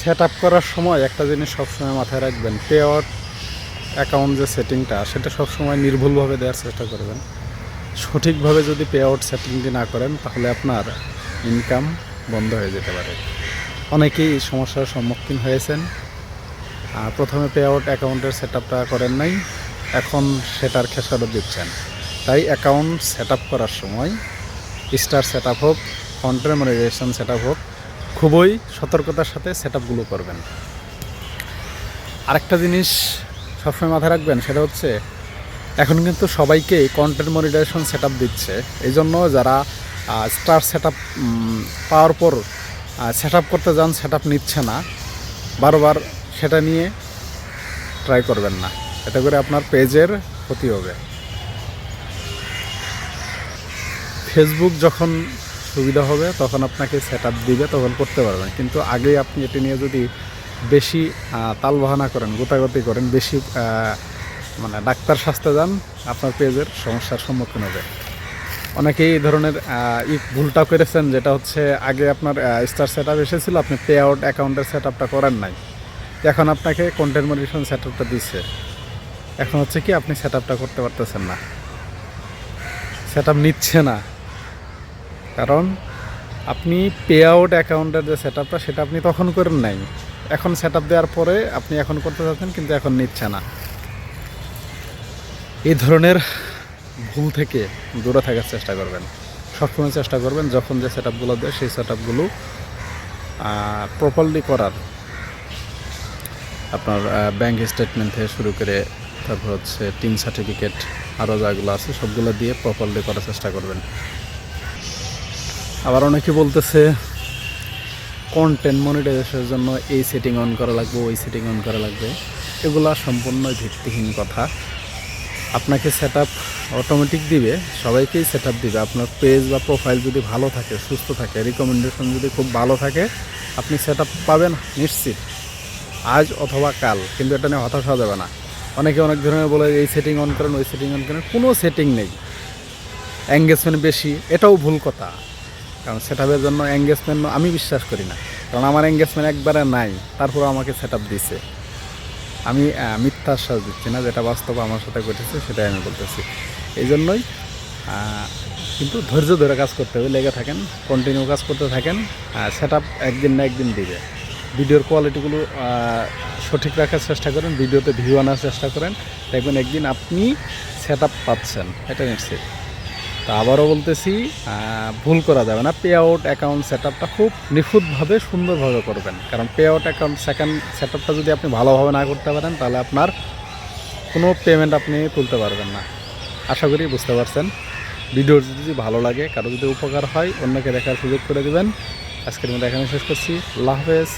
Set up করার সময় একটা জিনিস সবসময় মাথায় রাখবেন, পে আউট অ্যাকাউন্ট যে সেটিংটা সেটা সবসময় নির্ভুলভাবে দেওয়ার চেষ্টা করবেন। সঠিকভাবে যদি পে আউট সেটিংটি না করেন তাহলে আপনার ইনকাম বন্ধ হয়ে যেতে পারে। অনেকেই সমস্যার সম্মুখীন হয়েছেন। প্রথমে পে আউট অ্যাকাউন্টের সেট আপটা করেন নাই, এখন সেটার খেসারত দিচ্ছেন। তাই অ্যাকাউন্ট সেট আপ করার সময় স্টার সেট আপ হোক, কন্টেন্ট মনিটাইজেশন সেট আপ হোক, খুবই সতর্কতার সাথে সেট আপগুলো করবেন। আরেকটা জিনিস সবসময় মাথায় রাখবেন, সেটা হচ্ছে এখন কিন্তু সবাইকেই কন্টেন্ট মনিটাইজেশন সেট আপ দিচ্ছে। এই জন্য যারা স্টার সেট আপ পাওয়ার পর সেট আপ করতে যান, সেট আপ নিচ্ছে না, বারবার সেটা নিয়ে ট্রাই করবেন না, এতে করে আপনার পেজের ক্ষতি হবে। ফেসবুক যখন সুবিধা হবে তখন আপনাকে সেট আপ দিবে, তখন করতে পারবেন। কিন্তু আগেই আপনি এটি নিয়ে যদি বেশি তালবাহানা করেন, গোতাগতি করেন, বেশি মানে ডাক্তার সাজতে যান, আপনার পেজের সমস্যার সম্মুখীন হবে। অনেকেই এই ধরনের ভুলটা করেছেন, যেটা হচ্ছে আগে আপনার স্টার সেট আপ এসেছিলো, আপনি পে আউট অ্যাকাউন্টের সেট আপটা করেন নাই, এখন আপনাকে কন্টেন্ট মনিটাইজেশন সেট আপটা দিচ্ছে, এখন হচ্ছে কি আপনি সেট আপটা করতে পারতেছেন না, সেট আপ নিচ্ছে না। কারণ আপনি পে আউট অ্যাকাউন্টের যে সেট আপটা সেটা আপনি তখন করেন নাই, এখন সেট আপ দেওয়ার পরে আপনি এখন করতে চাচ্ছেন কিন্তু এখন নিচ্ছে না। এই ধরনের ভুল থেকে দূরে থাকার চেষ্টা করবেন। সবসময় চেষ্টা করবেন যখন যে সেট আপগুলো দেয় সেই সেট আপগুলো প্রপারলি করার। আপনার ব্যাঙ্ক স্টেটমেন্ট থেকে শুরু করে তারপর হচ্ছে টিন সার্টিফিকেট আরও যাগুলো আছে সবগুলো দিয়ে প্রপারলি করার চেষ্টা করবেন। আবার অনেকে বলতেছে কন্টেন্ট মনিটাইজেশনের জন্য এই সেটিং অন করা লাগবে, ওই সেটিং অন করা লাগবে। এগুলা সম্পূর্ণ ভিত্তিহীন কথা। আপনাকে সেট আপ অটোমেটিক দিবে, সবাইকেই সেট আপ দিবে। আপনার পেজ বা প্রোফাইল যদি ভালো থাকে, সুস্থ থাকে, রিকমেন্ডেশন যদি খুব ভালো থাকে, আপনি সেট আপ পাবেন নিশ্চিত, আজ অথবা কাল। কিন্তু এটা নিয়ে হতাশ হওয়া যাবে না। অনেকে অনেক ধরনের বলে এই সেটিং অন করেন, ওই সেটিং অন করেন, কোনো সেটিং নেই। এঙ্গেজমেন্ট বেশি, এটাও ভুল কথা। কারণ সেট আপের জন্য এঙ্গেজমেন্ট আমি বিশ্বাস করি না, কারণ আমার এঙ্গেজমেন্ট একবারে নাই, তারপর আমাকে সেট আপ দিছে। আমি মিথ্যা আশ্বাস দিচ্ছি না, যেটা বাস্তব আমার সাথে ঘটেছে সেটাই আমি বলতেছি। এই জন্যই কিন্তু ধৈর্য ধরে কাজ করতে হবে, লেগে থাকেন, কন্টিনিউ কাজ করতে থাকেন। সেট আপ একদিন না একদিন দিবে। ভিডিওর কোয়ালিটিগুলো সঠিক রাখার চেষ্টা করেন, ভিডিওতে ভিউ আনার চেষ্টা করেন, দেখবেন একদিন আপনি সেট আপ পাচ্ছেন, এটা নিশ্চিত। তা আবারও বলতেছি, ভুল করা যাবে না। পে আউট অ্যাকাউন্ট সেট আপটা খুব নিখুঁতভাবে সুন্দরভাবে করবেন। কারণ পে আউট অ্যাকাউন্ট সেট আপটা যদি আপনি ভালোভাবে না করতে পারেন তাহলে আপনার কোনো পেমেন্ট আপনি তুলতে পারবেন না। আশা করি বুঝতে পারছেন। ভিডিও যদি ভালো লাগে, কারো যদি উপকার হয়, অন্যকে দেখার সুযোগ করে দেবেন। আজকের মধ্যে এখানে শেষ করছি। আল্লাহ হাফেজ।